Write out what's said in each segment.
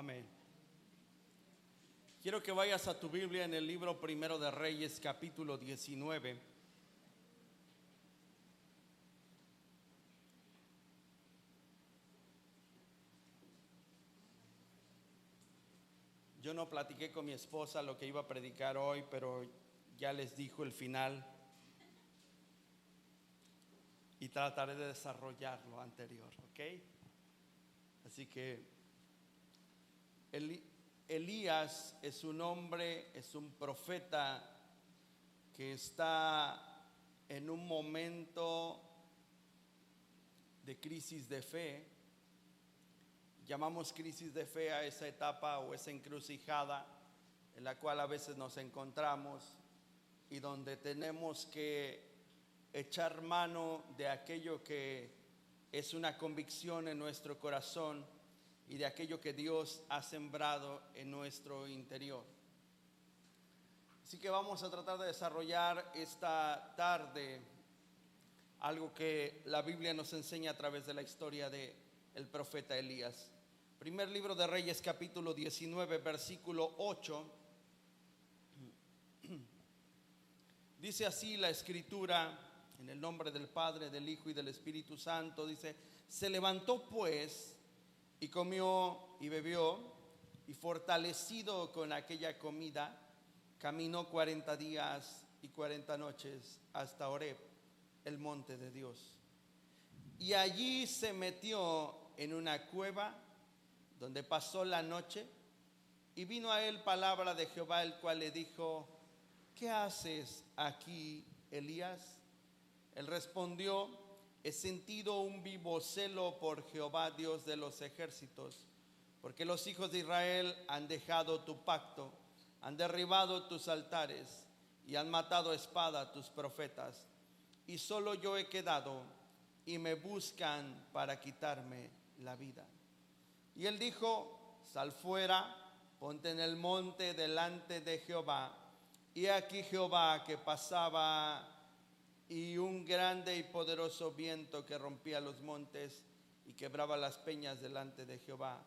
Amén. Quiero que vayas a tu Biblia en el libro Primero de Reyes, capítulo 19. Yo no platiqué con mi esposa lo que iba a predicar hoy, pero ya les dijo el final y trataré de desarrollar lo anterior, ¿ok? Así que Elías es un hombre, es un profeta que está en un momento de crisis de fe. Llamamos crisis de fe a esa etapa o esa encrucijada en la cual a veces nos encontramos y donde tenemos que echar mano de aquello que es una convicción en nuestro corazón y de aquello que Dios ha sembrado en nuestro interior. Así que vamos a tratar de desarrollar esta tarde algo que la Biblia nos enseña a través de la historia de el profeta Elías. Primer libro de Reyes, capítulo 19, versículo 8. Dice así la escritura, en el nombre del Padre, del Hijo y del Espíritu Santo. Dice: se levantó pues y comió y bebió, y fortalecido con aquella comida, caminó 40 días y 40 noches hasta Horeb, el monte de Dios. Y allí se metió en una cueva donde pasó la noche, y vino a él palabra de Jehová, el cual le dijo: ¿qué haces aquí, Elías? Él respondió: he sentido un vivo celo por Jehová, Dios de los ejércitos, porque los hijos de Israel han dejado tu pacto, han derribado tus altares y han matado a espada a tus profetas, y solo yo he quedado, y me buscan para quitarme la vida. Y él dijo: sal fuera, ponte en el monte delante de Jehová. Y aquí Jehová que pasaba, y un grande y poderoso viento que rompía los montes y quebraba las peñas delante de Jehová.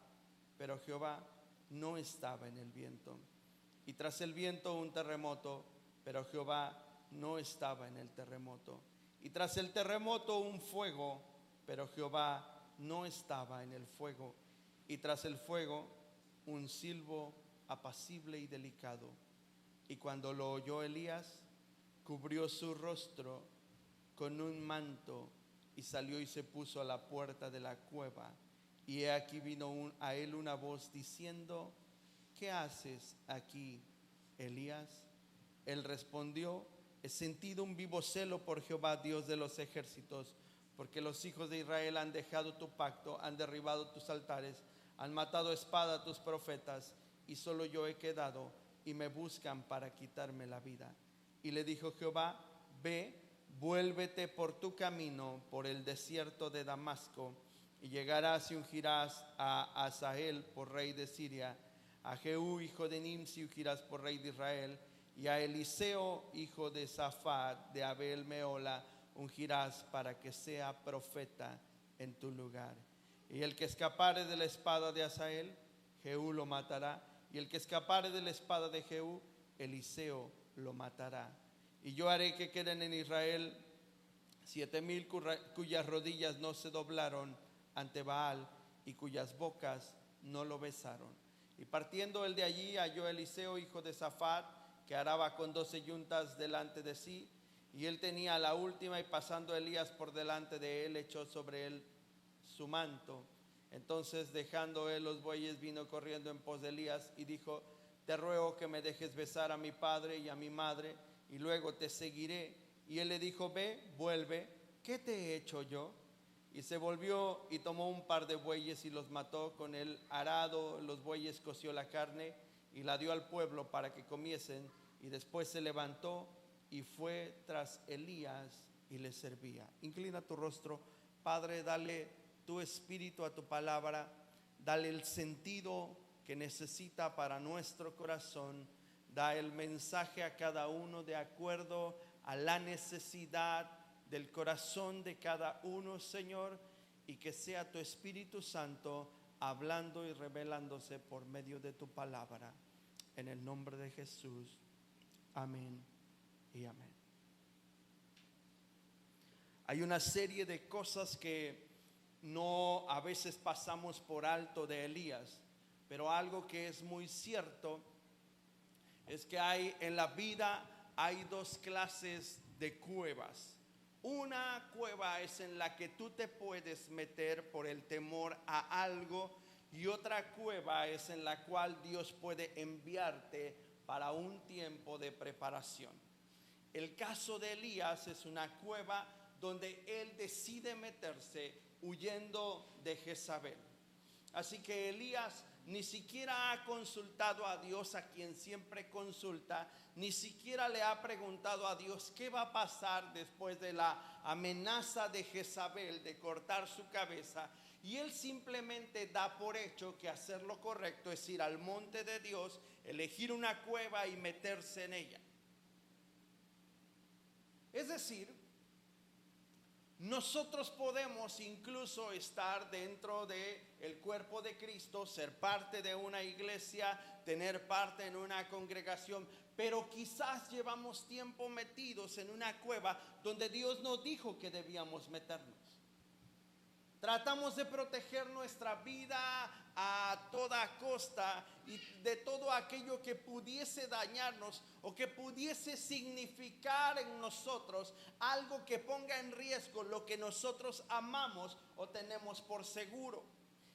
Pero Jehová no estaba en el viento. Y tras el viento un terremoto, pero Jehová no estaba en el terremoto. Y tras el terremoto un fuego, pero Jehová no estaba en el fuego. Y tras el fuego un silbo apacible y delicado. Y cuando lo oyó Elías, cubrió su rostro con un manto y salió y se puso a la puerta de la cueva. Y he aquí vino a él una voz diciendo: ¿qué haces aquí, Elías? Él respondió: he sentido un vivo celo por Jehová, Dios de los ejércitos, porque los hijos de Israel han dejado tu pacto, han derribado tus altares, han matado a espada a tus profetas, y solo yo he quedado, y me buscan para quitarme la vida. Y le dijo Jehová: ve, vuélvete por tu camino por el desierto de Damasco, y llegarás y ungirás a Hazael por rey de Siria, a Jehú hijo de Nimsi ungirás por rey de Israel, y a Eliseo hijo de Safat de Abel Meola ungirás para que sea profeta en tu lugar. Y el que escapare de la espada de Hazael, Jehú lo matará, y el que escapare de la espada de Jehú, Eliseo lo matará. Y yo haré que queden en Israel 7,000 cuyas rodillas no se doblaron ante Baal y cuyas bocas no lo besaron. Y partiendo él de allí, halló a Eliseo hijo de Safat, que araba con 12 yuntas delante de sí, y él tenía la última, y pasando Elías por delante de él, echó sobre él su manto. Entonces, dejando él los bueyes, vino corriendo en pos de Elías y dijo: te ruego que me dejes besar a mi padre y a mi madre, y luego te seguiré. Y él le dijo: ve, vuelve, ¿qué te he hecho yo? Y se volvió y tomó un par de bueyes y los mató con el arado. Los bueyes coció la carne y la dio al pueblo para que comiesen, y después se levantó y fue tras Elías y le servía. Inclina tu rostro. Padre, dale tu espíritu a tu palabra, dale el sentido que necesita para nuestro corazón. Da el mensaje a cada uno de acuerdo a la necesidad del corazón de cada uno, Señor, y que sea tu Espíritu Santo hablando y revelándose por medio de tu palabra. En el nombre de Jesús. Amén y amén. Hay una serie de cosas que no a veces pasamos por alto de Elías, pero algo que es muy cierto es que en la vida hay dos clases de cuevas. Una cueva es en la que tú te puedes meter por el temor a algo, y otra cueva es en la cual Dios puede enviarte para un tiempo de preparación. El caso de Elías es una cueva donde él decide meterse huyendo de Jezabel. Así que Elías ni siquiera ha consultado a Dios, a quien siempre consulta, ni siquiera le ha preguntado a Dios qué va a pasar después de la amenaza de Jezabel de cortar su cabeza. Y él simplemente da por hecho que hacer lo correcto es ir al monte de Dios, elegir una cueva y meterse en ella. Es decir, nosotros podemos incluso estar dentro del cuerpo de Cristo, ser parte de una iglesia, tener parte en una congregación, pero quizás llevamos tiempo metidos en una cueva donde Dios nos dijo que debíamos meternos. Tratamos de proteger nuestra vida a toda costa y de todo aquello que pudiese dañarnos o que pudiese significar en nosotros algo que ponga en riesgo lo que nosotros amamos o tenemos por seguro.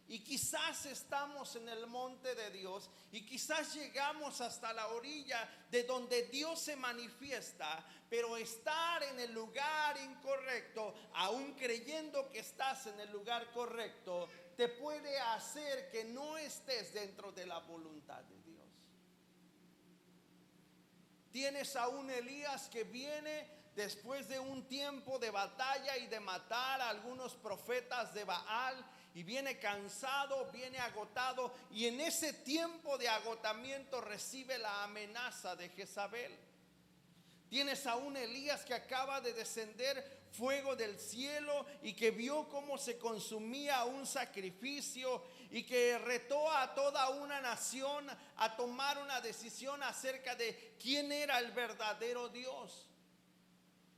Y quizás estamos en el monte de Dios y quizás llegamos hasta la orilla de donde Dios se manifiesta, pero estar en el lugar incorrecto, aún creyendo que estás en el lugar correcto, te puede hacer que no estés dentro de la voluntad de Dios. Tienes a un Elías que viene después de un tiempo de batalla y de matar a algunos profetas de Baal, y viene cansado, viene agotado, y en ese tiempo de agotamiento recibe la amenaza de Jezabel. Tienes a un Elías que acaba de descender fuego del cielo y que vio cómo se consumía un sacrificio y que retó a toda una nación a tomar una decisión acerca de quién era el verdadero Dios.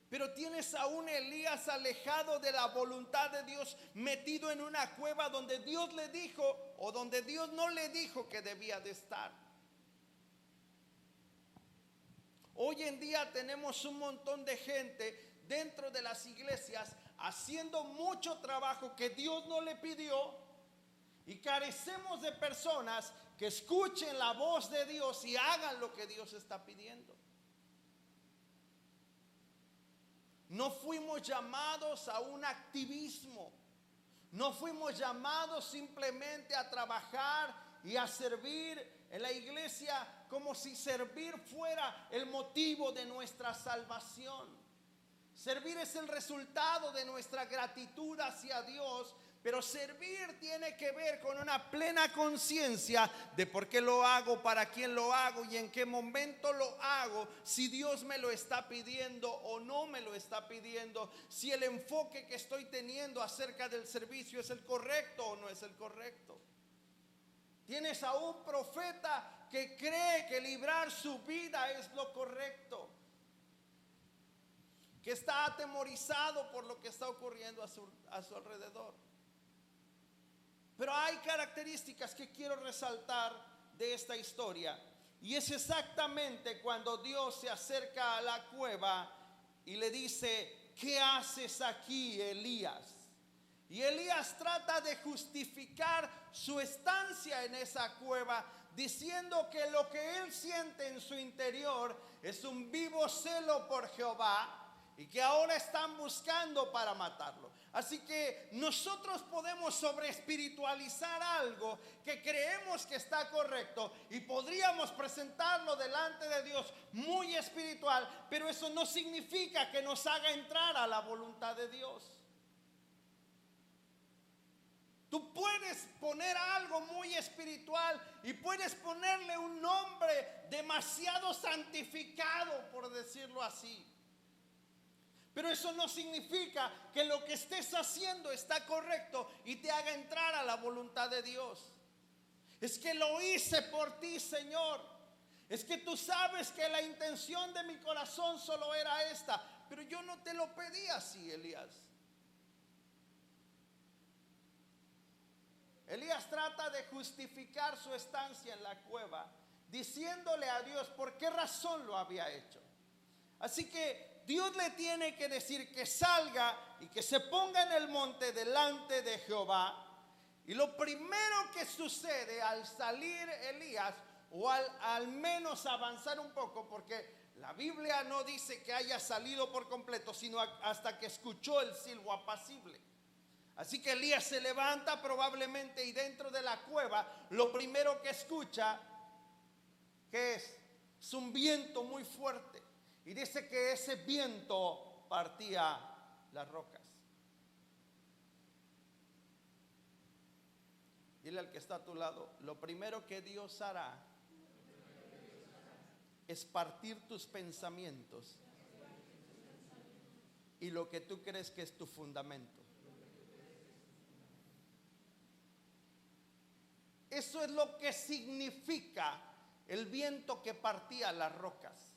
Pero tienes a un Elías alejado de la voluntad de Dios, metido en una cueva donde Dios le dijo o donde Dios no le dijo que debía de estar. Hoy en día tenemos un montón de gente dentro de las iglesias haciendo mucho trabajo que Dios no le pidió, y carecemos de personas que escuchen la voz de Dios y hagan lo que Dios está pidiendo. No fuimos llamados a un activismo. No fuimos llamados simplemente a trabajar y a servir en la iglesia como si servir fuera el motivo de nuestra salvación. Servir es el resultado de nuestra gratitud hacia Dios, pero servir tiene que ver con una plena conciencia de por qué lo hago, para quién lo hago y en qué momento lo hago, si Dios me lo está pidiendo o no me lo está pidiendo, si el enfoque que estoy teniendo acerca del servicio es el correcto o no es el correcto. Tienes a un profeta que cree que librar su vida es lo correcto, que está atemorizado por lo que está ocurriendo a su alrededor. Pero hay características que quiero resaltar de esta historia, y es exactamente cuando Dios se acerca a la cueva y le dice: ¿qué haces aquí, Elías? Y Elías trata de justificar su estancia en esa cueva, diciendo que lo que él siente en su interior es un vivo celo por Jehová y que ahora están buscando para matarlo. Así que nosotros podemos sobreespiritualizar algo que creemos que está correcto y podríamos presentarlo delante de Dios muy espiritual, pero eso no significa que nos haga entrar a la voluntad de Dios. Tú puedes poner algo muy espiritual y puedes ponerle un nombre demasiado santificado, por decirlo así. Pero eso no significa que lo que estés haciendo está correcto y te haga entrar a la voluntad de Dios. Es que lo hice por ti, Señor. Es que tú sabes que la intención de mi corazón solo era esta, pero yo no te lo pedí así, Elías. Elías trata de justificar su estancia en la cueva, diciéndole a Dios por qué razón lo había hecho. Así que Dios le tiene que decir que salga y que se ponga en el monte delante de Jehová. Y lo primero que sucede al salir Elías, o al menos avanzar un poco, porque la Biblia no dice que haya salido por completo, sino hasta que escuchó el silbo apacible. Así que Elías se levanta probablemente, y dentro de la cueva lo primero que escucha, ¿qué es? Es un viento muy fuerte. Y dice que ese viento partía las rocas. Dile al que está a tu lado, lo primero que Dios hará es partir tus pensamientos y lo que tú crees que es tu fundamento. Eso es lo que significa el viento que partía las rocas.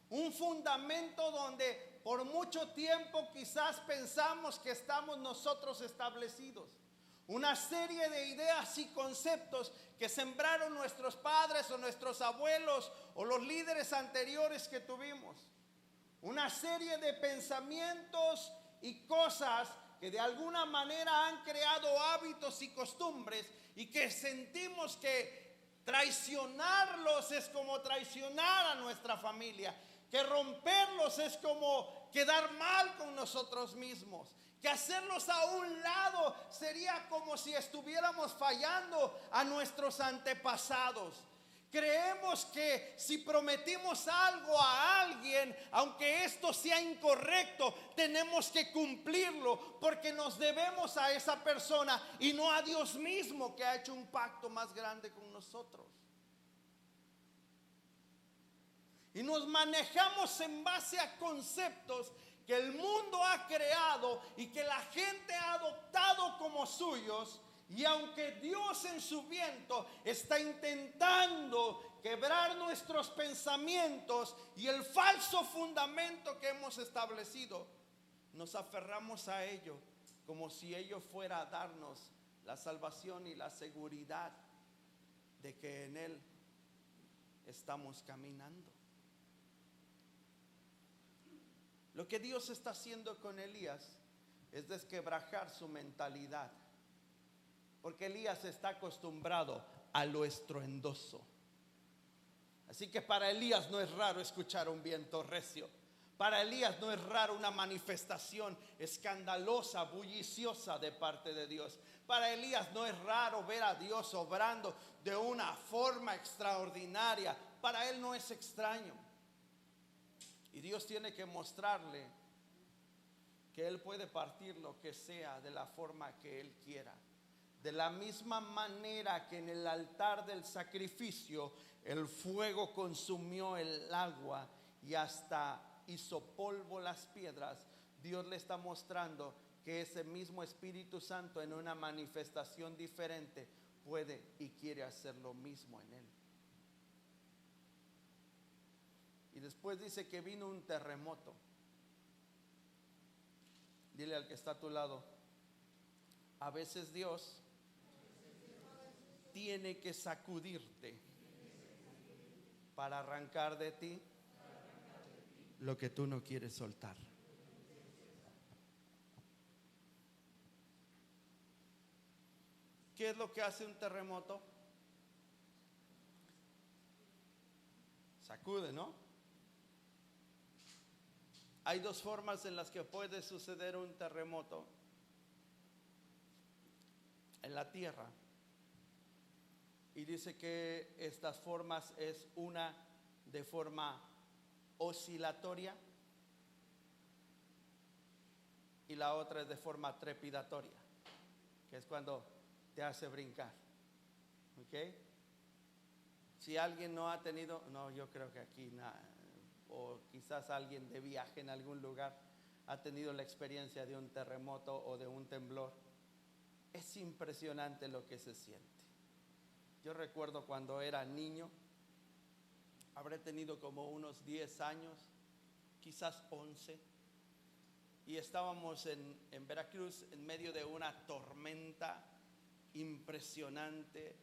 Un fundamento donde por mucho tiempo quizás pensamos que estamos nosotros establecidos. Una serie de ideas y conceptos que sembraron nuestros padres o nuestros abuelos o los líderes anteriores que tuvimos. Una serie de pensamientos y cosas que de alguna manera han creado hábitos y costumbres, y que sentimos que traicionarlos es como traicionar a nuestra familia, que romperlos es como quedar mal con nosotros mismos, que hacerlos a un lado sería como si estuviéramos fallando a nuestros antepasados. Creemos que si prometimos algo a alguien, aunque esto sea incorrecto, tenemos que cumplirlo, porque nos debemos a esa persona y no a Dios mismo, que ha hecho un pacto más grande con nosotros. Y nos manejamos en base a conceptos que el mundo ha creado y que la gente ha adoptado como suyos. Y aunque Dios en su viento está intentando quebrar nuestros pensamientos y el falso fundamento que hemos establecido, nos aferramos a ello como si ello fuera a darnos la salvación y la seguridad de que en Él estamos caminando. Lo que Dios está haciendo con Elías es desquebrajar su mentalidad, porque Elías está acostumbrado a lo estruendoso. Así que para Elías no es raro escuchar un viento recio. Para Elías no es raro una manifestación escandalosa, bulliciosa de parte de Dios. Para Elías no es raro ver a Dios obrando de una forma extraordinaria. Para él no es extraño. Y Dios tiene que mostrarle que Él puede partir lo que sea de la forma que Él quiera. De la misma manera que en el altar del sacrificio el fuego consumió el agua y hasta hizo polvo las piedras, Dios le está mostrando que ese mismo Espíritu Santo, en una manifestación diferente, puede y quiere hacer lo mismo en Él. Y después dice que vino un terremoto. Dile al que está a tu lado, a veces Dios tiene que sacudirte para arrancar de ti lo que tú no quieres soltar. ¿Qué es lo que hace un terremoto? Sacude, ¿no? Hay dos formas en las que puede suceder un terremoto en la tierra. Y dice que estas formas es una de forma oscilatoria y la otra es de forma trepidatoria, que es cuando te hace brincar. ¿Ok? Si alguien no ha tenido, no, yo creo que aquí o quizás alguien de viaje en algún lugar ha tenido la experiencia de un terremoto o de un temblor. Es impresionante lo que se siente. Yo recuerdo cuando era niño, habré tenido como unos 10 años, quizás 11, y estábamos en Veracruz en medio de una tormenta impresionante,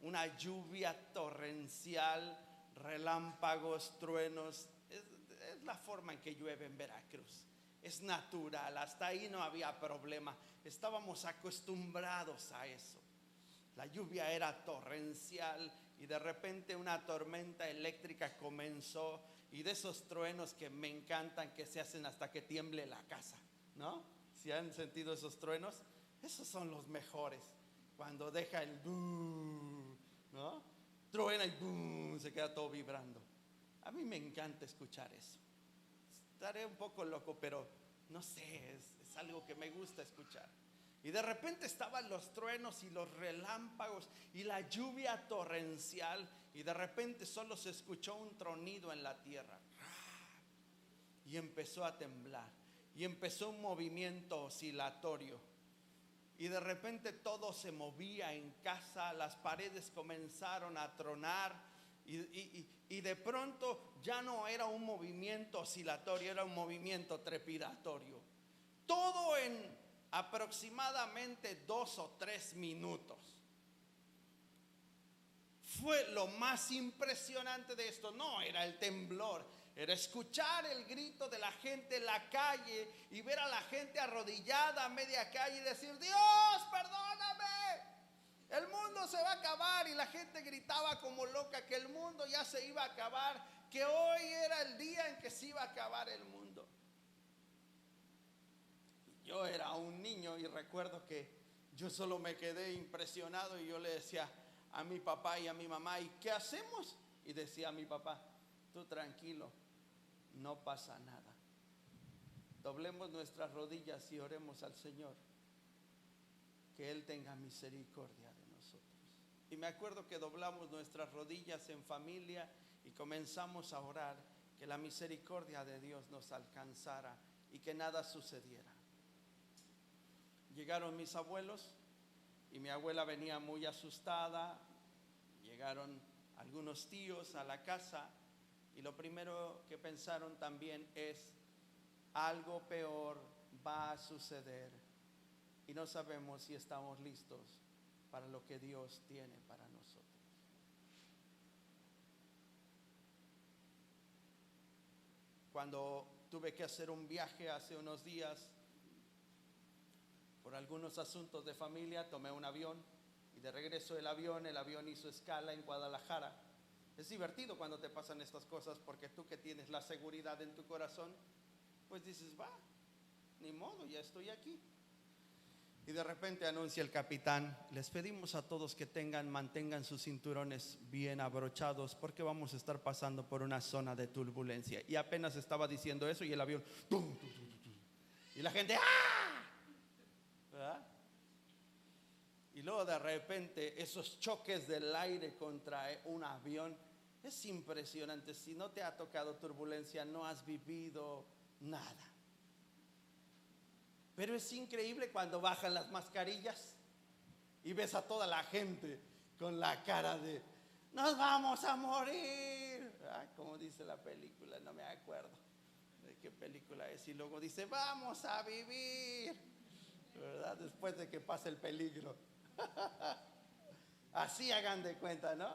una lluvia torrencial, relámpagos, truenos. Es la forma en que llueve en Veracruz. Es natural, hasta ahí no había problema. Estábamos acostumbrados a eso. La lluvia era torrencial y de repente una tormenta eléctrica comenzó, y de esos truenos que me encantan, que se hacen hasta que tiemble la casa, ¿no? Si han sentido esos truenos, esos son los mejores. Cuando deja el boom, ¿no? Truena y boom, se queda todo vibrando. A mí me encanta escuchar eso. Estaré un poco loco, pero no sé, es algo que me gusta escuchar. Y de repente estaban los truenos y los relámpagos y la lluvia torrencial, y de repente solo se escuchó un tronido en la tierra y empezó a temblar y empezó un movimiento oscilatorio, y de repente todo se movía en casa, las paredes comenzaron a tronar, y de pronto ya no era un movimiento oscilatorio, era un movimiento trepidatorio. Todo en aproximadamente 2 o 3 minutos. Fue lo más impresionante de esto. No era el temblor, era escuchar el grito de la gente en la calle y ver a la gente arrodillada a media calle y decir: Dios, perdóname, el mundo se va a acabar. Y la gente gritaba como loca que el mundo ya se iba a acabar, que hoy era el día en que se iba a acabar el mundo. Yo era un niño y recuerdo que yo solo me quedé impresionado, y yo le decía a mi papá y a mi mamá: ¿y qué hacemos? Y decía mi papá: tú tranquilo, no pasa nada. Doblemos nuestras rodillas y oremos al Señor, que Él tenga misericordia de nosotros. Y me acuerdo que doblamos nuestras rodillas en familia y comenzamos a orar que la misericordia de Dios nos alcanzara y que nada sucediera. Llegaron mis abuelos y mi abuela venía muy asustada. Llegaron algunos tíos a la casa y lo primero que pensaron también es: algo peor va a suceder y no sabemos si estamos listos para lo que Dios tiene para nosotros. Cuando tuve que hacer un viaje hace unos días, por algunos asuntos de familia, tomé un avión, y de regreso el avión hizo escala en Guadalajara. Es divertido cuando te pasan estas cosas, porque tú que tienes la seguridad en tu corazón, pues dices: va, ni modo, ya estoy aquí. Y de repente anuncia el capitán: les pedimos a todos que mantengan sus cinturones bien abrochados, porque vamos a estar pasando por una zona de turbulencia. Y apenas estaba diciendo eso y el avión ¡tum! Y la gente ¡ah! ¿verdad? Y luego de repente esos choques del aire contra un avión, es impresionante. Si no te ha tocado turbulencia, no has vivido nada. Pero es increíble cuando bajan las mascarillas y ves a toda la gente con la cara de: nos vamos a morir, ¿verdad? Como dice la película, no me acuerdo de qué película es, y luego dice: vamos a vivir, ¿verdad? Después de que pase el peligro. Así hagan de cuenta, ¿no?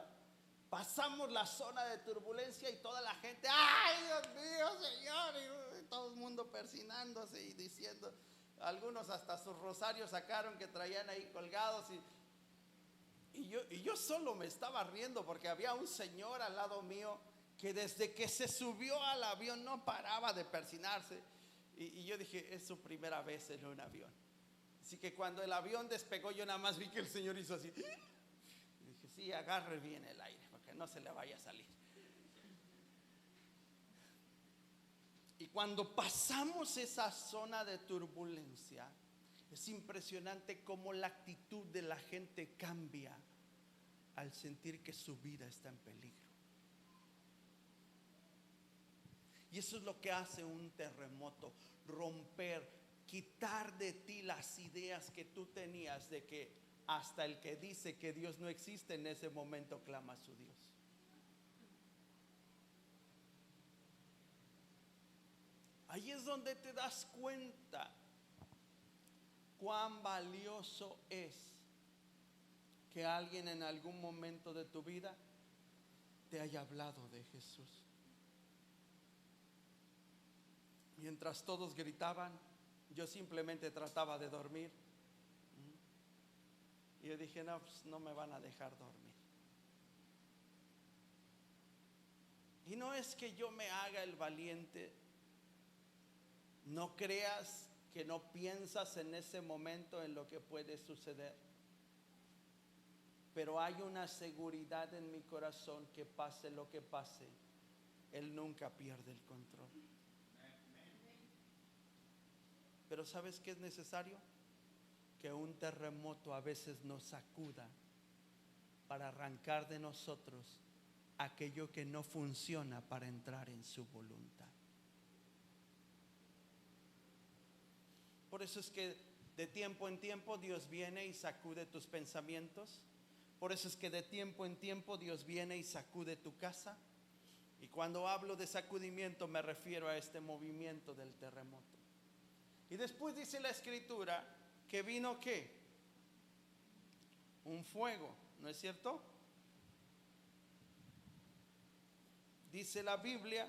Pasamos la zona de turbulencia y toda la gente: ¡ay, Dios mío, Señor! Y todo el mundo persinándose y diciendo, algunos hasta sus rosarios sacaron que traían ahí colgados, y yo solo me estaba riendo porque había un señor al lado mío que desde que se subió al avión no paraba de persinarse, y yo dije: es su primera vez en un avión. Así que cuando el avión despegó, yo nada más vi que el señor hizo así, y dije: sí, agarre bien el aire para que no se le vaya a salir. Y cuando pasamos esa zona de turbulencia, es impresionante cómo la actitud de la gente cambia al sentir que su vida está en peligro. Y eso es lo que hace un terremoto: romper, quitar de ti las ideas que tú tenías de que hasta el que dice que Dios no existe en ese momento clama a su Dios. Ahí es donde te das cuenta cuán valioso es que alguien en algún momento de tu vida te haya hablado de Jesús. Mientras todos gritaban, yo simplemente trataba de dormir. Y yo dije, no, pues no me van a dejar dormir. Y no es que yo me haga el valiente. No creas que no piensas en ese momento en lo que puede suceder. Pero hay una seguridad en mi corazón que pase lo que pase, Él nunca pierde el control. Pero ¿sabes qué es necesario? Que un terremoto a veces nos sacuda para arrancar de nosotros aquello que no funciona para entrar en su voluntad. Por eso es que de tiempo en tiempo Dios viene y sacude tus pensamientos. Por eso es que de tiempo en tiempo Dios viene y sacude tu casa. Y cuando hablo de sacudimiento me refiero a este movimiento del terremoto. Y después dice la Escritura que vino ¿qué? Un fuego, ¿no es cierto? Dice la Biblia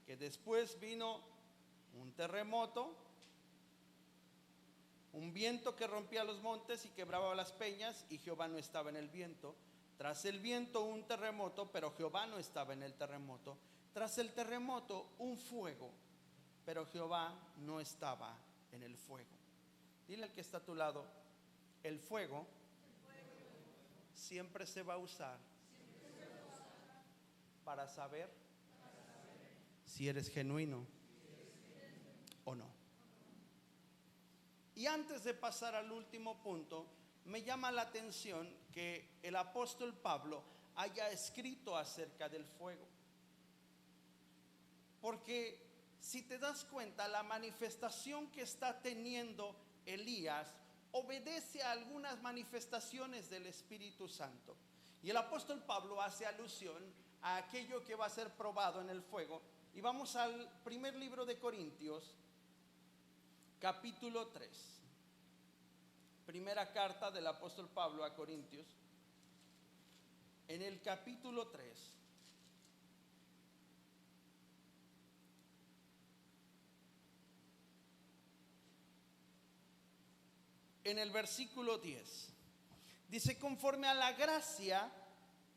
que después vino un terremoto, un viento que rompía los montes y quebraba las peñas, y Jehová no estaba en el viento. Tras el viento un terremoto, pero Jehová no estaba en el terremoto. Tras el terremoto un fuego, pero Jehová no estaba en el fuego. Dile al que está a tu lado, el fuego siempre se va a usar para saber si eres genuino o no. Y antes de pasar al último punto, me llama la atención que el apóstol Pablo haya escrito acerca del fuego. Porque si te das cuenta, la manifestación que está teniendo Elías obedece a algunas manifestaciones del Espíritu Santo. Y el apóstol Pablo hace alusión a aquello que va a ser probado en el fuego. Y vamos al primer libro de Corintios, capítulo 3. Primera carta del apóstol Pablo a Corintios. En el capítulo 3. En el versículo 10. Dice, conforme a la gracia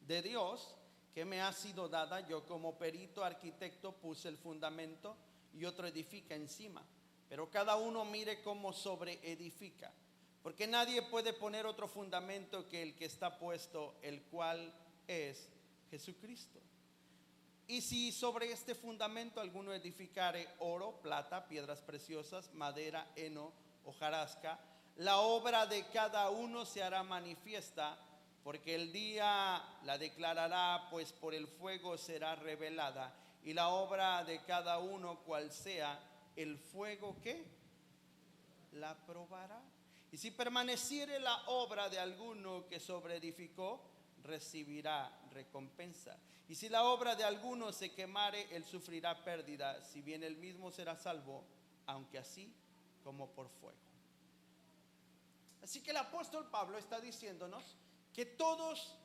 de Dios que me ha sido dada, yo como perito arquitecto puse el fundamento y otro edifica encima. Pero cada uno mire cómo sobreedifica. Porque nadie puede poner otro fundamento que el que está puesto, el cual es Jesucristo. Y si sobre este fundamento alguno edificare oro, plata, piedras preciosas, madera, heno, hojarasca, la obra de cada uno se hará manifiesta, porque el día la declarará, pues por el fuego será revelada. Y la obra de cada uno, cual sea, el fuego ¿qué? La probará. Y si permaneciere la obra de alguno que sobreedificó, recibirá recompensa. Y si la obra de alguno se quemare, él sufrirá pérdida, si bien él mismo será salvo, aunque así como por fuego. Así que el apóstol Pablo está diciéndonos que todos,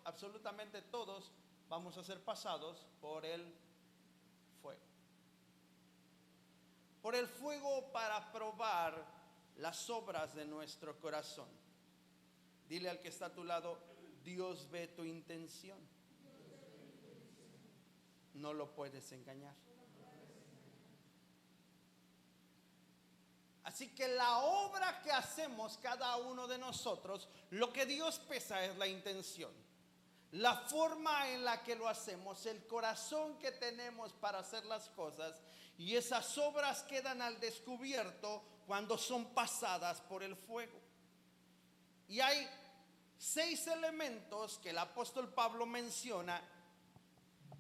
absolutamente todos, vamos a ser pasados por el fuego. Por el fuego para probar las obras de nuestro corazón. Dile al que está a tu lado, Dios ve tu intención. No lo puedes engañar. Así que la obra que hacemos cada uno de nosotros, lo que Dios pesa es la intención, la forma en la que lo hacemos, el corazón que tenemos para hacer las cosas. Y esas obras quedan al descubierto cuando son pasadas por el fuego. Y hay 6 elementos que el apóstol Pablo menciona,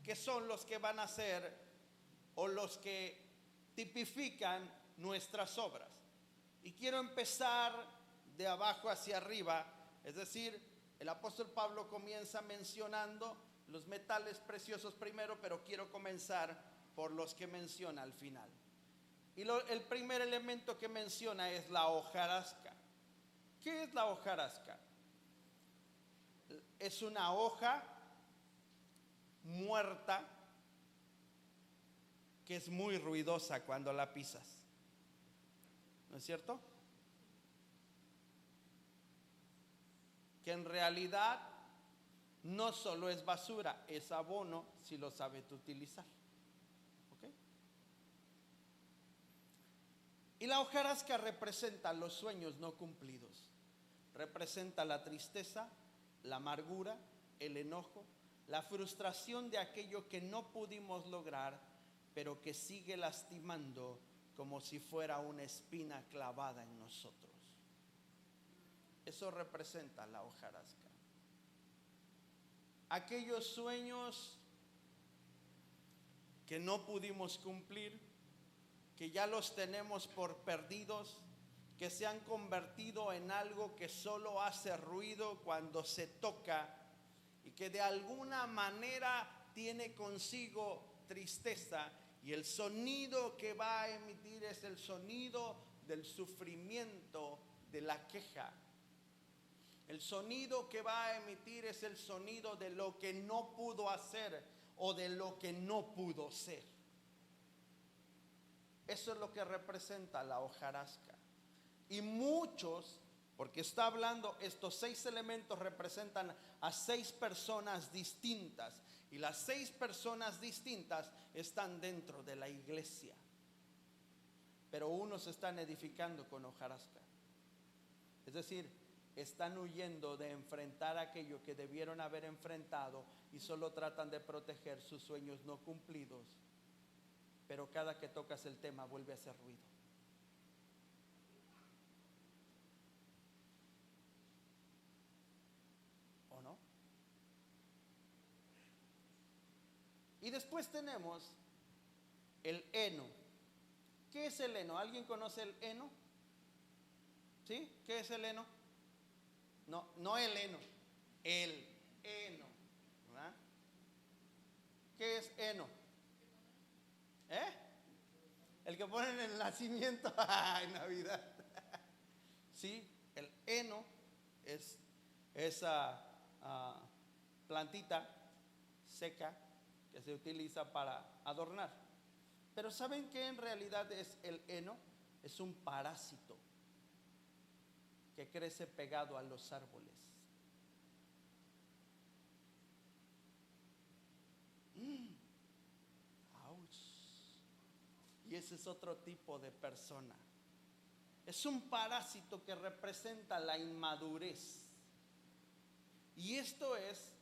que son los que van a ser o los que tipifican nuestras obras. Y quiero empezar de abajo hacia arriba, es decir, el apóstol Pablo comienza mencionando los metales preciosos primero, pero quiero comenzar por los que menciona al final. Y el primer elemento que menciona es la hojarasca. ¿Qué es la hojarasca? Es una hoja muerta que es muy ruidosa cuando la pisas. ¿No es cierto? Que en realidad no solo es basura, es abono si lo sabes utilizar. ¿Ok? Y la hojarasca representa los sueños no cumplidos. Representa la tristeza, la amargura, el enojo, la frustración de aquello que no pudimos lograr, pero que sigue lastimando como si fuera una espina clavada en nosotros. Eso representa la hojarasca. Aquellos sueños que no pudimos cumplir, que ya los tenemos por perdidos, que se han convertido en algo que solo hace ruido cuando se toca y que de alguna manera tiene consigo tristeza, y el sonido que va a emitir es el sonido del sufrimiento, de la queja. El sonido que va a emitir es el sonido de lo que no pudo hacer o de lo que no pudo ser. Eso es lo que representa la hojarasca. Y muchos, porque está hablando, estos 6 elementos representan a 6 personas distintas. Y las 6 personas distintas están dentro de la iglesia. Pero unos están edificando con hojarasca. Es decir, están huyendo de enfrentar aquello que debieron haber enfrentado y solo tratan de proteger sus sueños no cumplidos. Pero cada que tocas el tema vuelve a hacer ruido. ¿O no? Y después tenemos el heno. ¿Qué es el heno? ¿Alguien conoce el heno? ¿Sí? ¿Qué es el heno? No el heno, el heno, ¿verdad? ¿Qué es heno? El que ponen en el nacimiento en Navidad. Sí, el heno es esa plantita seca que se utiliza para adornar. Pero ¿saben qué en realidad es el heno? Es un parásito que crece pegado a los árboles. Ouch. Y ese es otro tipo de persona. Es un parásito que representa la inmadurez. Y esto es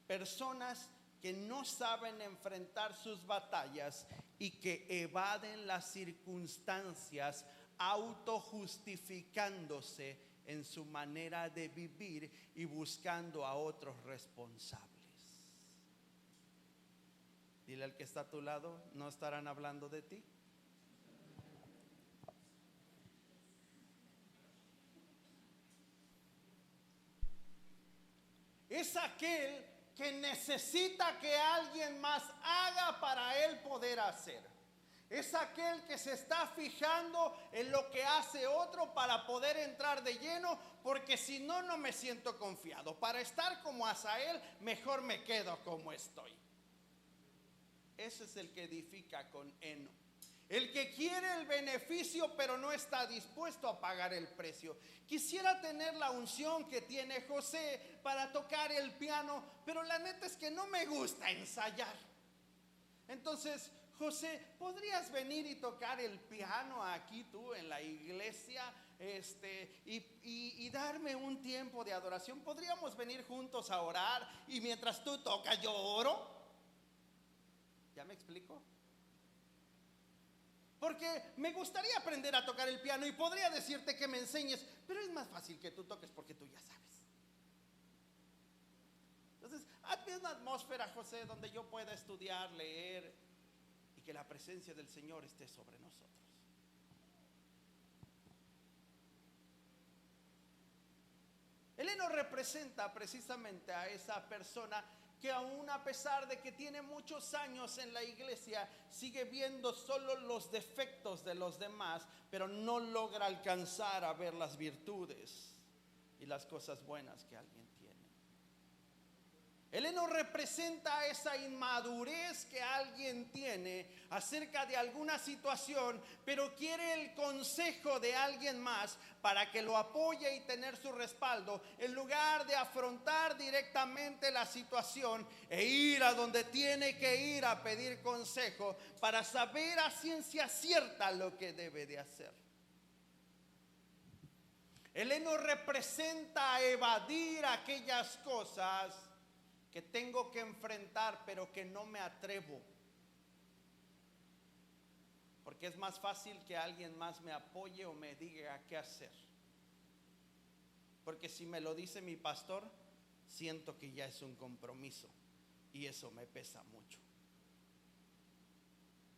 personas que no saben enfrentar sus batallas y que evaden las circunstancias autojustificándose en su manera de vivir y buscando a otros responsables. Dile al que está a tu lado, ¿no estarán hablando de ti? Es aquel que necesita que alguien más haga para él poder hacer. Es aquel que se está fijando en lo que hace otro para poder entrar de lleno, porque si no, no me siento confiado. Para estar como Asael, mejor me quedo como estoy. Ese es el que edifica con heno. El que quiere el beneficio pero no está dispuesto a pagar el precio. Quisiera tener la unción que tiene José para tocar el piano, pero la neta es que no me gusta ensayar. Entonces, José, ¿podrías venir y tocar el piano aquí tú en la iglesia? Y darme un tiempo de adoración. ¿Podríamos venir juntos a orar y mientras tú tocas yo oro? ¿Ya me explico? Porque me gustaría aprender a tocar el piano y podría decirte que me enseñes, pero es más fácil que tú toques porque tú ya sabes. Entonces, hazme una atmósfera, José, donde yo pueda estudiar, leer y que la presencia del Señor esté sobre nosotros. El heno representa precisamente a esa persona que aún a pesar de que tiene muchos años en la iglesia, sigue viendo solo los defectos de los demás, pero no logra alcanzar a ver las virtudes y las cosas buenas que alguien tiene. El heno representa esa inmadurez que alguien tiene acerca de alguna situación, pero quiere el consejo de alguien más para que lo apoye y tener su respaldo, en lugar de afrontar directamente la situación e ir a donde tiene que ir a pedir consejo para saber a ciencia cierta lo que debe de hacer. El heno representa evadir aquellas cosas que tengo que enfrentar, pero que no me atrevo, porque es más fácil que alguien más me apoye o me diga qué hacer, porque si me lo dice mi pastor, siento que ya es un compromiso y eso me pesa mucho.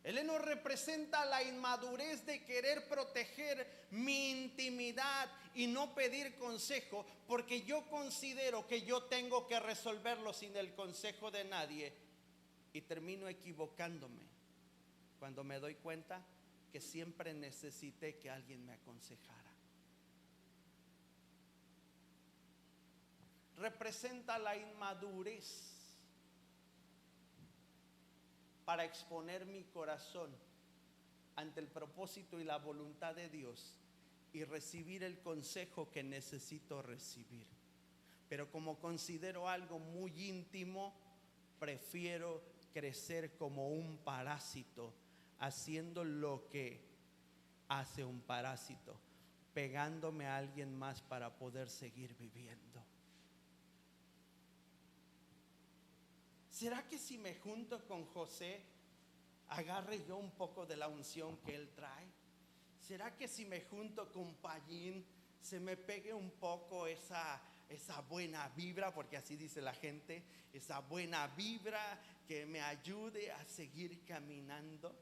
El heno representa la inmadurez de querer proteger mi intimidad y no pedir consejo, porque yo considero que yo tengo que resolverlo sin el consejo de nadie, y termino equivocándome cuando me doy cuenta que siempre necesité que alguien me aconsejara. Representa la inmadurez para exponer mi corazón ante el propósito y la voluntad de Dios y recibir el consejo que necesito recibir. Pero como considero algo muy íntimo, prefiero crecer como un parásito, haciendo lo que hace un parásito, pegándome a alguien más para poder seguir viviendo. ¿Será que si me junto con José, agarre yo un poco de la unción que él trae? ¿Será que si me junto con Payín, se me pegue un poco esa buena vibra? Porque así dice la gente, esa buena vibra que me ayude a seguir caminando.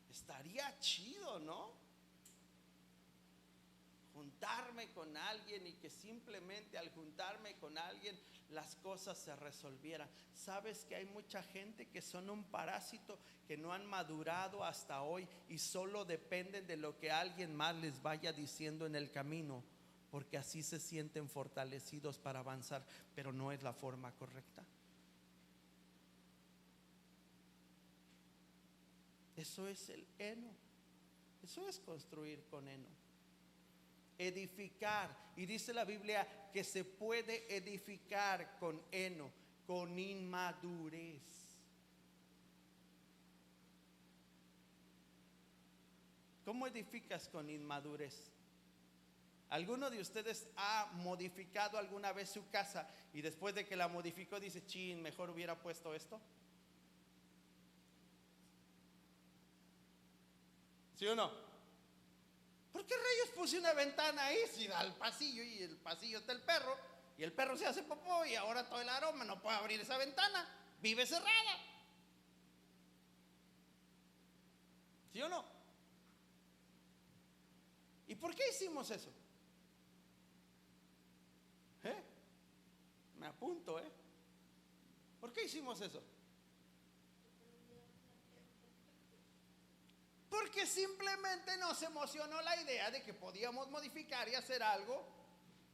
Estaría chido, ¿no? Juntarme con alguien y que simplemente al juntarme con alguien las cosas se resolvieran. Sabes que hay mucha gente que son un parásito, que no han madurado hasta hoy y solo dependen de lo que alguien más les vaya diciendo en el camino, porque así se sienten fortalecidos para avanzar, pero no es la forma correcta. Eso es el heno. Eso es construir con heno. Edificar, y dice la Biblia que se puede edificar con heno, con inmadurez. ¿Cómo edificas con inmadurez? ¿Alguno de ustedes ha modificado alguna vez su casa y después de que la modificó dice, chin, mejor hubiera puesto esto? ¿Sí o no? ¿Por qué rayos puse una ventana ahí si da al pasillo y el pasillo está el perro y el perro se hace popó y ahora todo el aroma, no puedo abrir esa ventana, vive cerrada? ¿Sí o no? ¿Y por qué hicimos eso? Me apunto, ¿por qué hicimos eso? Porque simplemente nos emocionó la idea de que podíamos modificar y hacer algo,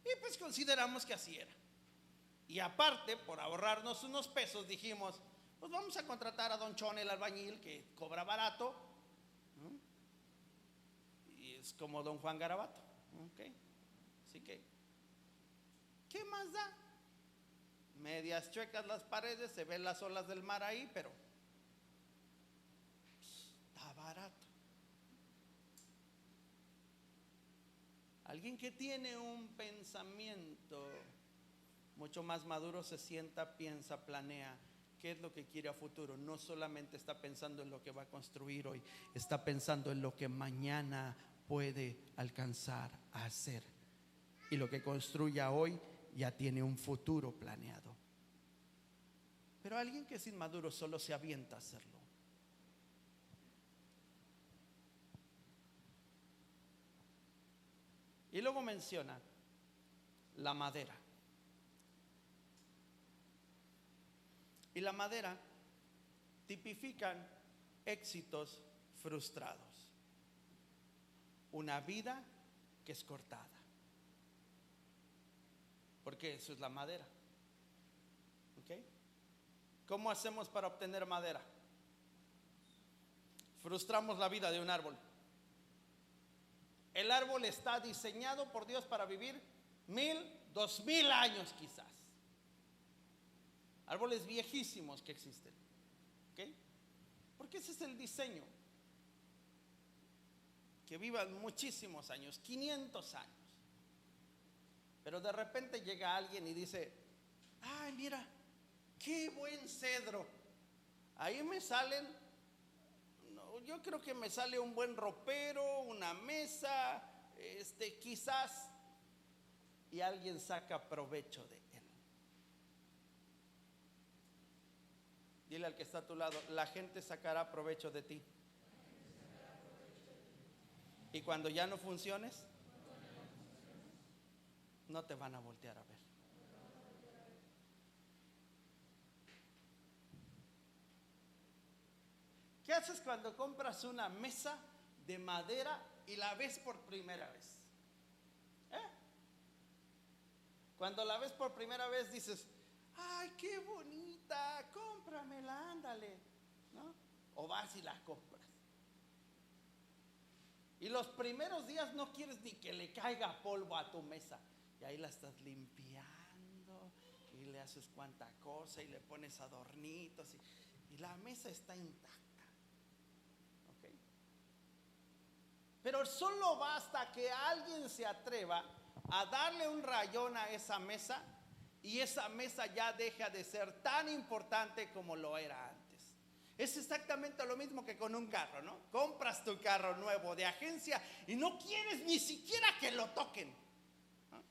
y pues consideramos que así era. Y aparte, por ahorrarnos unos pesos, dijimos, pues vamos a contratar a don Chon, el albañil, que cobra barato, ¿no? Y es como don Juan Garabato, ¿ok? Así que, ¿qué más da? Medias chuecas las paredes, se ven las olas del mar ahí, pero está barato. Alguien que tiene un pensamiento mucho más maduro se sienta, piensa, planea qué es lo que quiere a futuro. No solamente está pensando en lo que va a construir hoy, está pensando en lo que mañana puede alcanzar a hacer. Y lo que construya hoy ya tiene un futuro planeado. Pero alguien que es inmaduro solo se avienta a hacerlo. menciona la madera. Y la madera tipifican éxitos frustrados, una vida que es cortada, porque eso es la madera. ¿Ok? ¿Cómo hacemos para obtener madera? Frustramos la vida de un árbol. El árbol está diseñado por Dios para vivir 1000, 2000 años quizás. Árboles viejísimos que existen. ¿Ok? Porque ese es el diseño. Que vivan muchísimos años, 500 años. Pero de repente llega alguien y dice: ay, mira, qué buen cedro. Ahí me salen, yo creo que me sale un buen ropero, una mesa, quizás. Y alguien saca provecho de él. Dile al que está a tu lado: la gente sacará provecho de ti. Y cuando ya no funciones, no te van a voltear a ver. ¿Qué haces cuando compras una mesa de madera y la ves por primera vez? Cuando la ves por primera vez dices: ay, qué bonita, cómpramela, ándale, ¿no? O vas y la compras. Y los primeros días no quieres ni que le caiga polvo a tu mesa. Y ahí la estás limpiando y le haces cuanta cosa y le pones adornitos y la mesa está intacta. ¿Ok? Pero solo basta que alguien se atreva a darle un rayón a esa mesa y esa mesa ya deja de ser tan importante como lo era antes. Es exactamente lo mismo que con un carro, ¿no? Compras tu carro nuevo de agencia y no quieres ni siquiera que lo toquen, ¿no?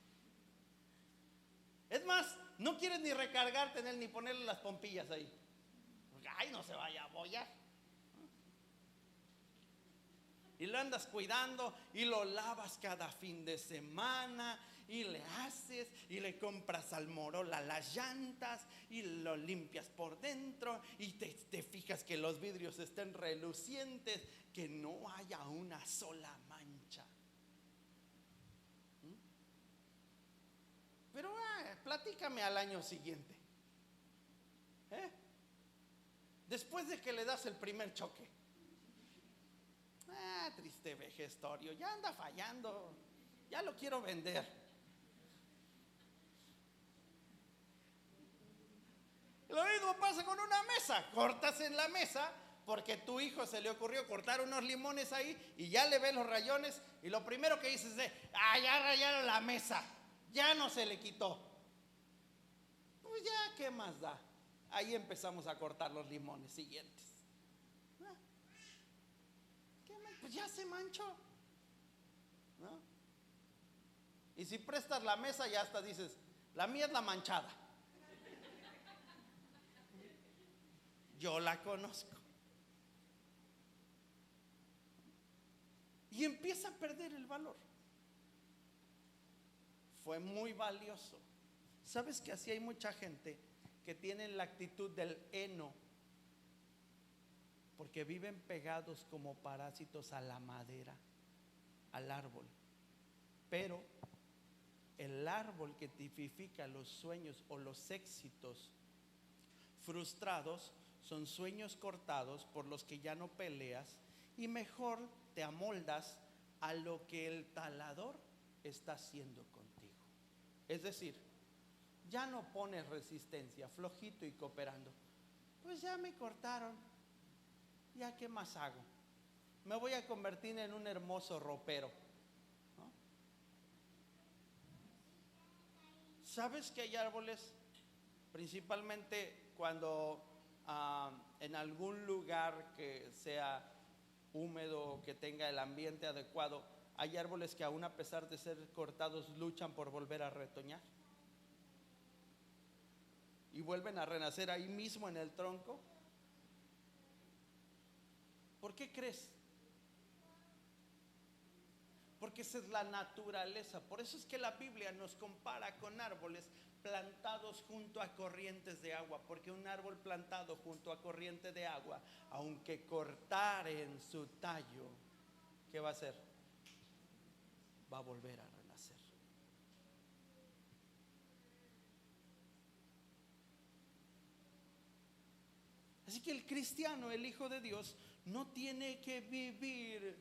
Es más, no quieres ni recargarte en él ni ponerle las pompillas ahí, porque ay, no se vaya a bollar. Y lo andas cuidando y lo lavas cada fin de semana y le haces y le compras al Morola las llantas y lo limpias por dentro y te fijas que los vidrios estén relucientes, que no haya una sola mancha. Pero platícame al año siguiente, después de que le das el primer choque. Triste vejestorio, ya anda fallando, ya lo quiero vender. Lo mismo pasa con una mesa. Cortas en la mesa porque tu hijo se le ocurrió cortar unos limones ahí y ya le ves los rayones y lo primero que dices es: ya rayaron la mesa, ya no se le quitó. Pues ya, ¿qué más da? Ahí empezamos a cortar los limones siguientes. Pues ya se manchó, ¿no? Y si prestas la mesa ya hasta dices: la mía es la manchada. Yo la conozco. Y empieza a perder el valor. Fue muy valioso. ¿Sabes que así hay mucha gente que tienen la actitud del heno? Porque viven pegados como parásitos a la madera, al árbol. Pero el árbol que tipifica los sueños o los éxitos frustrados son sueños cortados por los que ya no peleas y mejor te amoldas a lo que el talador está haciendo contigo. Es decir, ya no pones resistencia, flojito y cooperando. Pues ya me cortaron, ¿ya qué más hago? Me voy a convertir en un hermoso ropero, ¿no? ¿Sabes que hay árboles, principalmente cuando en algún lugar que sea húmedo, que tenga el ambiente adecuado, hay árboles que aún a pesar de ser cortados luchan por volver a retoñar y vuelven a renacer ahí mismo en el tronco? ¿Por qué crees? porque esa es la naturaleza. Por eso es que la Biblia nos compara con árboles plantados junto a corrientes de agua, porque un árbol plantado junto a corriente de agua, aunque cortaren su tallo, ¿qué va a hacer? Va a volver a renacer. Así que el cristiano, el Hijo de Dios, no tiene que vivir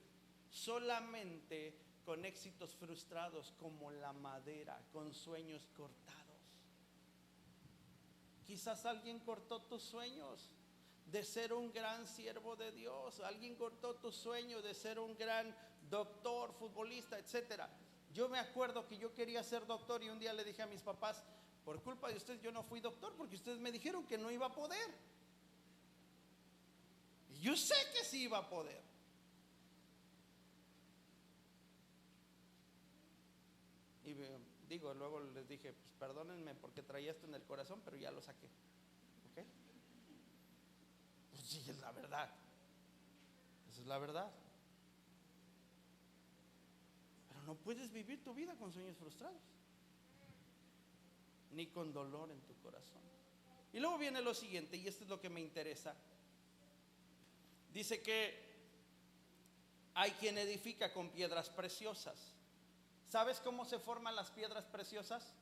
solamente con éxitos frustrados como la madera, con sueños cortados. Quizás alguien cortó tus sueños de ser un gran siervo de Dios. Alguien cortó tu sueño de ser un gran doctor, futbolista, etcétera. Yo me acuerdo que yo quería ser doctor y un día le dije a mis papás: por culpa de ustedes yo no fui doctor, porque ustedes me dijeron que no iba a poder. Y yo sé que sí iba a poder. Y digo, luego les dije: pues perdónenme porque traía esto en el corazón, pero ya lo saqué. ¿Ok? Pues sí, es la verdad. Esa es la verdad. Pero no puedes vivir tu vida con sueños frustrados, ni con dolor en tu corazón. Y luego viene lo siguiente, y esto es lo que me interesa. Dice que hay quien edifica con piedras preciosas. ¿Sabes cómo se forman las piedras preciosas?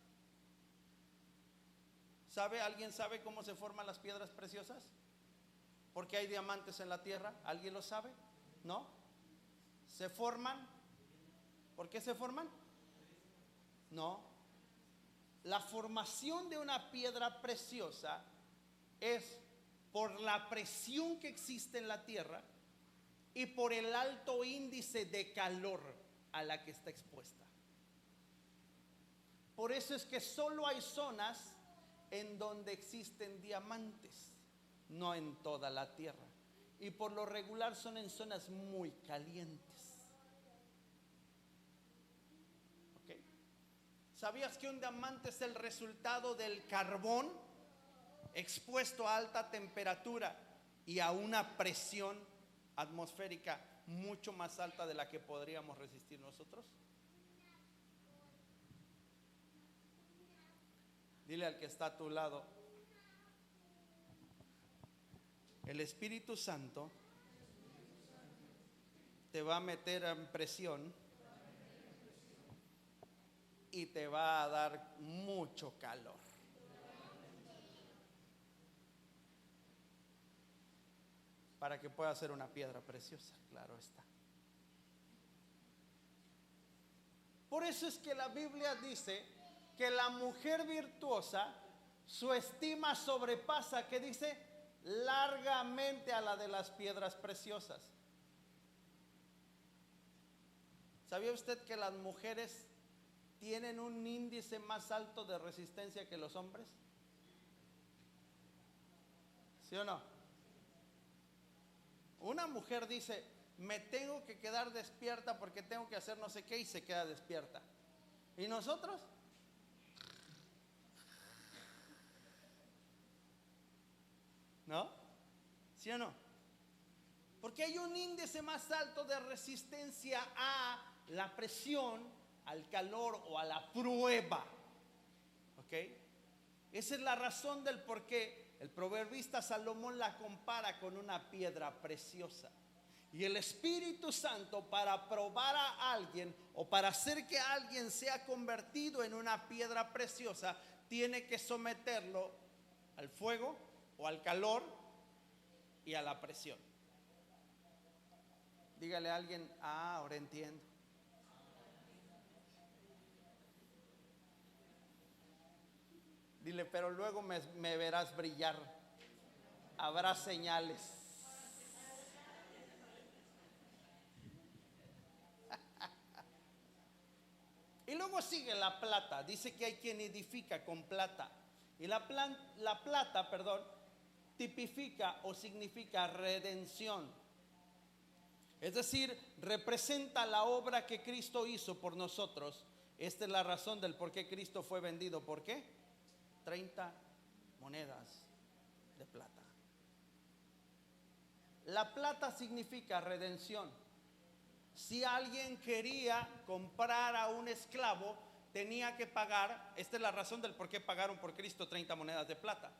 ¿Sabe? ¿Alguien sabe cómo se forman las piedras preciosas? ¿Por qué hay diamantes en la tierra? ¿Alguien lo sabe? ¿No? ¿Se forman? ¿Por qué se forman? No. La formación de una piedra preciosa es por la presión que existe en la tierra y por el alto índice de calor a la que está expuesta. Por eso es que solo hay zonas en donde existen diamantes, no en toda la tierra. Y por lo regular son en zonas muy calientes. ¿Ok? ¿Sabías que un diamante es el resultado del carbón expuesto a alta temperatura y a una presión atmosférica mucho más alta de la que podríamos resistir nosotros? Dile al que está a tu lado: el Espíritu Santo te va a meter en presión y te va a dar mucho calor. Para que pueda ser una piedra preciosa, claro está. Por eso es que la Biblia dice que la mujer virtuosa, su estima sobrepasa, ¿qué dice? Largamente a la de las piedras preciosas. ¿Sabía usted que las mujeres tienen un índice más alto de resistencia que los hombres? ¿Sí o no? Una mujer dice: me tengo que quedar despierta porque tengo que hacer no sé qué, y se queda despierta. ¿Y nosotros? ¿No? ¿Sí o no? Porque hay un índice más alto de resistencia a la presión, al calor o a la prueba. ¿Ok? Esa es la razón del por qué el proverbista Salomón la compara con una piedra preciosa. Y el Espíritu Santo, para probar a alguien o para hacer que alguien sea convertido en una piedra preciosa, tiene que someterlo al fuego o al calor y a la presión. Dígale a alguien: ah, ahora entiendo. Dile: pero luego me verás brillar. Habrá señales. Y luego sigue la plata. Dice que hay quien edifica con plata. Y la plata, tipifica o significa redención. Es decir, representa la obra que Cristo hizo por nosotros. Esta es la razón del por qué Cristo fue vendido. ¿Por qué? 30 monedas de plata. La plata significa redención. Si alguien quería comprar a un esclavo, tenía que pagar. Esta es la razón del por qué pagaron por Cristo 30 monedas de plata.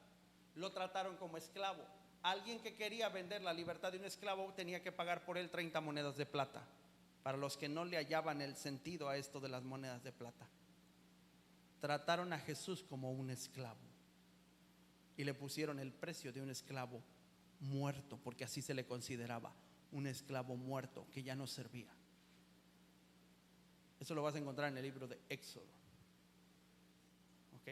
Lo trataron como esclavo. Alguien que quería vender la libertad de un esclavo tenía que pagar por él 30 monedas de plata. Para los que no le hallaban el sentido a esto de las monedas de plata, trataron a Jesús como un esclavo y le pusieron el precio de un esclavo muerto, porque así se le consideraba, un esclavo muerto que ya no servía. Eso lo vas a encontrar en el libro de Éxodo. ¿Ok?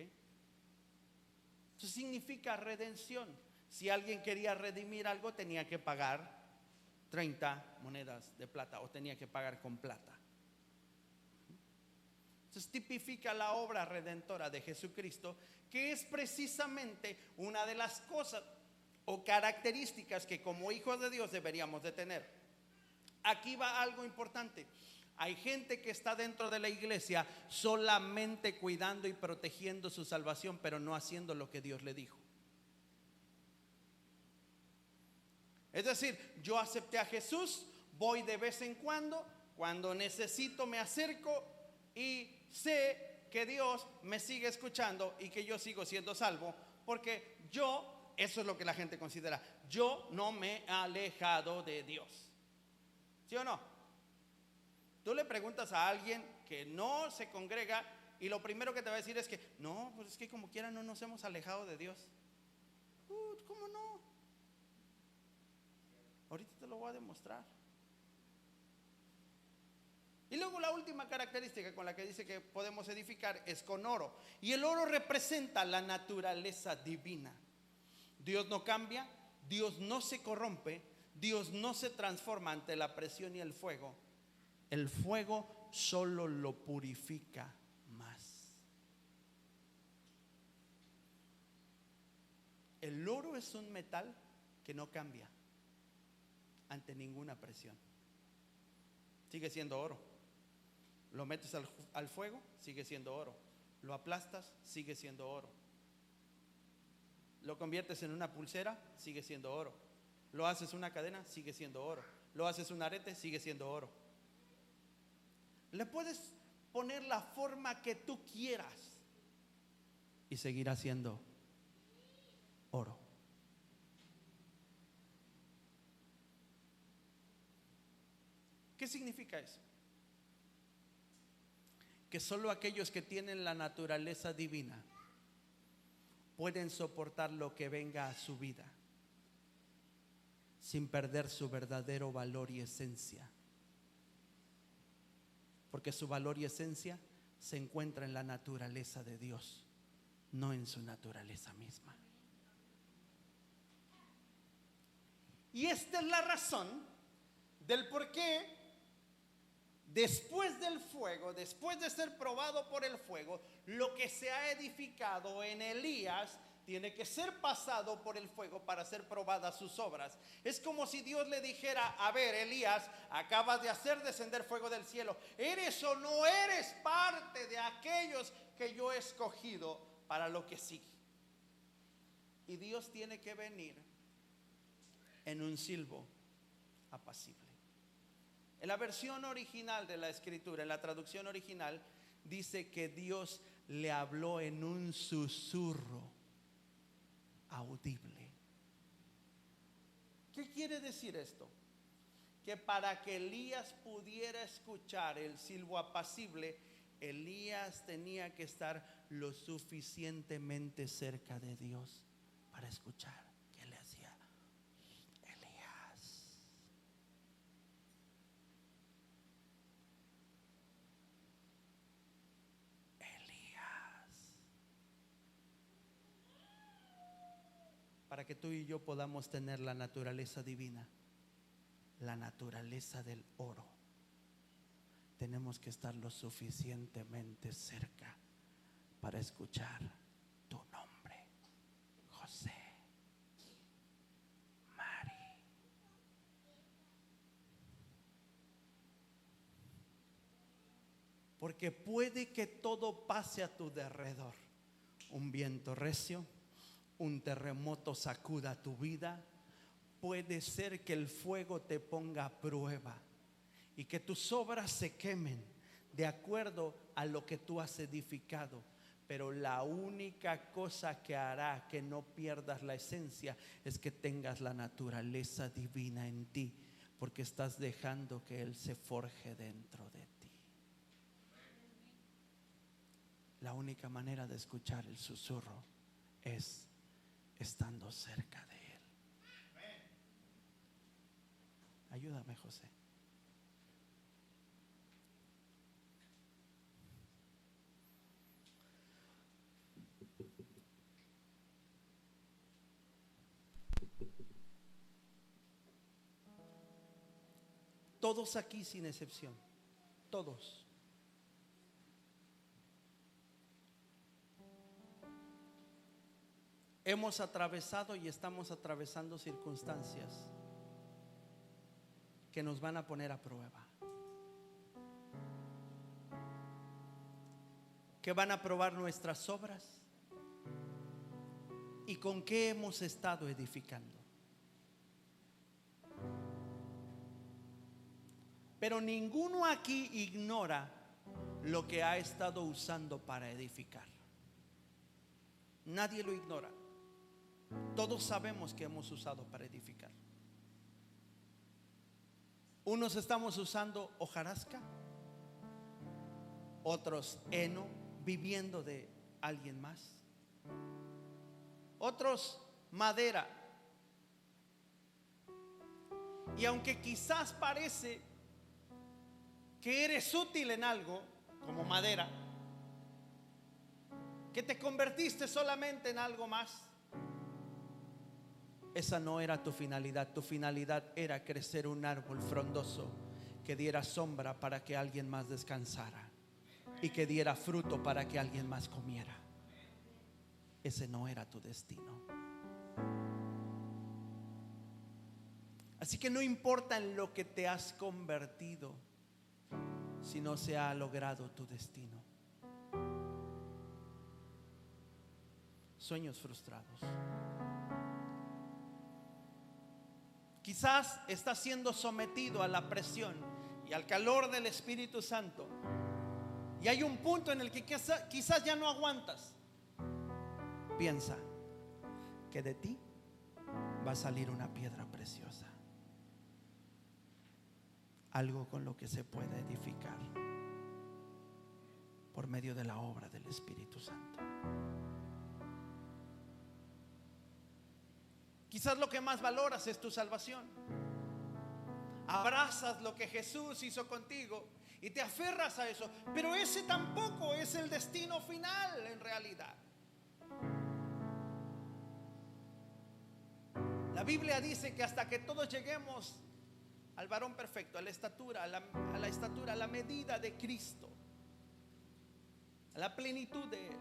Eso significa redención. Si alguien quería redimir algo, tenía que pagar 30 monedas de plata, o tenía que pagar con plata. Entonces tipifica la obra redentora de Jesucristo, que es precisamente una de las cosas o características que como hijos de Dios deberíamos de tener. Aquí va algo importante. Hay gente que está dentro de la iglesia solamente cuidando y protegiendo su salvación, pero no haciendo lo que Dios le dijo. Es decir, yo acepté a Jesús, voy de vez en cuando necesito me acerco y sé que Dios me sigue escuchando y que yo sigo siendo salvo, porque eso es lo que la gente considera, yo no me he alejado de Dios. ¿Sí o no? Tú le preguntas a alguien que no se congrega y lo primero que te va a decir es que no, pues es que como quiera no nos hemos alejado de Dios. ¿Cómo no? Ahorita te lo voy a demostrar. Y luego la última característica con la que dice que podemos edificar es con oro. Y el oro representa la naturaleza divina. Dios no cambia, Dios no se corrompe, Dios no se transforma ante la presión y el fuego. El fuego solo lo purifica más. El oro es un metal que no cambia ante ninguna presión. Sigue siendo oro. Lo metes al fuego, sigue siendo oro. Lo aplastas, sigue siendo oro. Lo conviertes en una pulsera, sigue siendo oro. Lo haces una cadena, sigue siendo oro. Lo haces un arete, sigue siendo oro. Le puedes poner la forma que tú quieras y seguirá siendo oro. ¿Qué significa eso? Que solo aquellos que tienen la naturaleza divina pueden soportar lo que venga a su vida sin perder su verdadero valor y esencia. Porque su valor y esencia se encuentra en la naturaleza de Dios, no en su naturaleza misma. Y esta es la razón del por qué después del fuego, después de ser probado por el fuego, lo que se ha edificado en Elías tiene que ser pasado por el fuego para ser probadas sus obras. Es como si Dios le dijera: a ver, Elías, acabas de hacer descender fuego del cielo. ¿Eres o no eres parte de aquellos que yo he escogido para lo que sigue? Y Dios tiene que venir en un silbo apacible. En la versión original de la escritura, en la traducción original, dice que Dios le habló en un susurro audible. ¿Qué quiere decir esto? Que para que Elías pudiera escuchar el silbo apacible, Elías tenía que estar lo suficientemente cerca de Dios para escuchar que le hacía: Elías. Para que tú y yo podamos tener la naturaleza divina, la naturaleza del oro, tenemos que estar lo suficientemente cerca para escuchar tu nombre: José, Mari. Porque puede que todo pase a tu derredor, un viento recio, un terremoto sacuda tu vida, puede ser que el fuego te ponga a prueba y que tus obras se quemen de acuerdo a lo que tú has edificado. Pero la única cosa que hará que no pierdas la esencia es que tengas la naturaleza divina en ti, porque estás dejando que Él se forje dentro de ti. La única manera de escuchar el susurro es estando cerca de Él. Ayúdame, José. Todos aquí sin excepción, todos. Hemos atravesado y estamos atravesando circunstancias que nos van a poner a prueba, que van a probar nuestras obras y con qué hemos estado edificando. Pero ninguno aquí ignora lo que ha estado usando para edificar. Nadie lo ignora. Todos sabemos que hemos usado para edificar. Unos estamos usando hojarasca, otros heno, viviendo de alguien más, otros madera. Y aunque quizás parece que eres útil en algo, como madera, que te convertiste solamente en algo más, esa no era tu finalidad. Tu finalidad era crecer un árbol frondoso que diera sombra para que alguien más descansara y que diera fruto para que alguien más comiera. Ese no era tu destino. Así que no importa en lo que te has convertido si no se ha logrado tu destino. Sueños frustrados. Quizás estás siendo sometido a la presión y al calor del Espíritu Santo, y hay un punto en el que quizás ya no aguantas. Piensa que de ti va a salir una piedra preciosa, algo con lo que se puede edificar por medio de la obra del Espíritu Santo. Quizás lo que más valoras es tu salvación. Abrazas lo que Jesús hizo contigo y te aferras a eso, pero ese tampoco es el destino final en realidad. La Biblia dice que hasta que todos lleguemos al varón perfecto, a la estatura, a la medida de Cristo, a la plenitud de Él.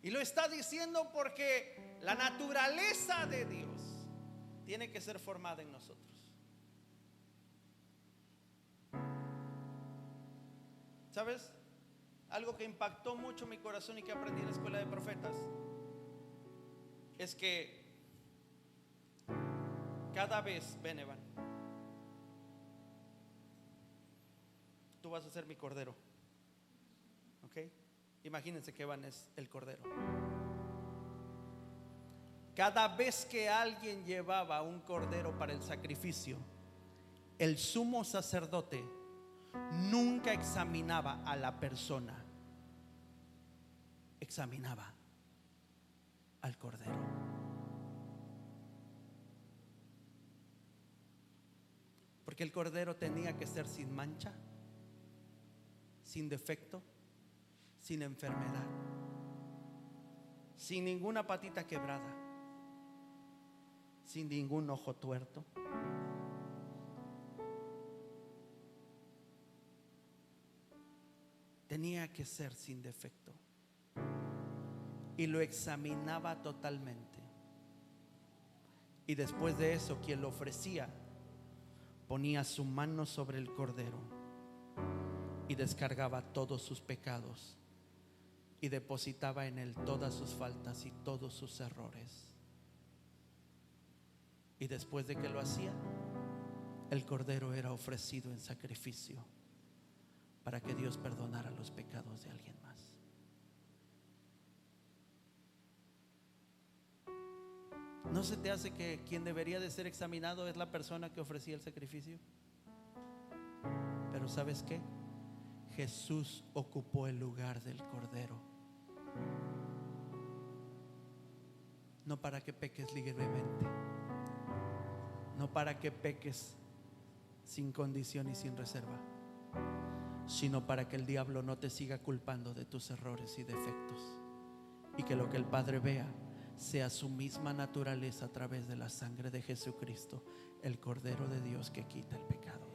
Y lo está diciendo porque la naturaleza de Dios tiene que ser formada en nosotros. ¿Sabes? Algo que impactó mucho mi corazón y que aprendí en la escuela de profetas es que cada vez, ven Evan, tú vas a ser mi cordero, ¿ok? Imagínense que Evan es el cordero. Cada vez que alguien llevaba un cordero para el sacrificio, el sumo sacerdote nunca examinaba a la persona, examinaba al cordero. Porque el cordero tenía que ser sin mancha, sin defecto, sin enfermedad, sin ninguna patita quebrada, sin ningún ojo tuerto. Tenía que ser sin defecto. Y lo examinaba totalmente. Y después de eso, quien lo ofrecía ponía su mano sobre el cordero y descargaba todos sus pecados y depositaba en él todas sus faltas y todos sus errores. Y después de que lo hacía, el cordero era ofrecido en sacrificio para que Dios perdonara los pecados de alguien más. ¿No se te hace que quien debería de ser examinado es la persona que ofrecía el sacrificio? Pero ¿sabes qué? Jesús ocupó el lugar del cordero, no para que peques libremente, no para que peques sin condición y sin reserva, sino para que el diablo no te siga culpando de tus errores y defectos, y que lo que el Padre vea sea su misma naturaleza a través de la sangre de Jesucristo, el Cordero de Dios que quita el pecado.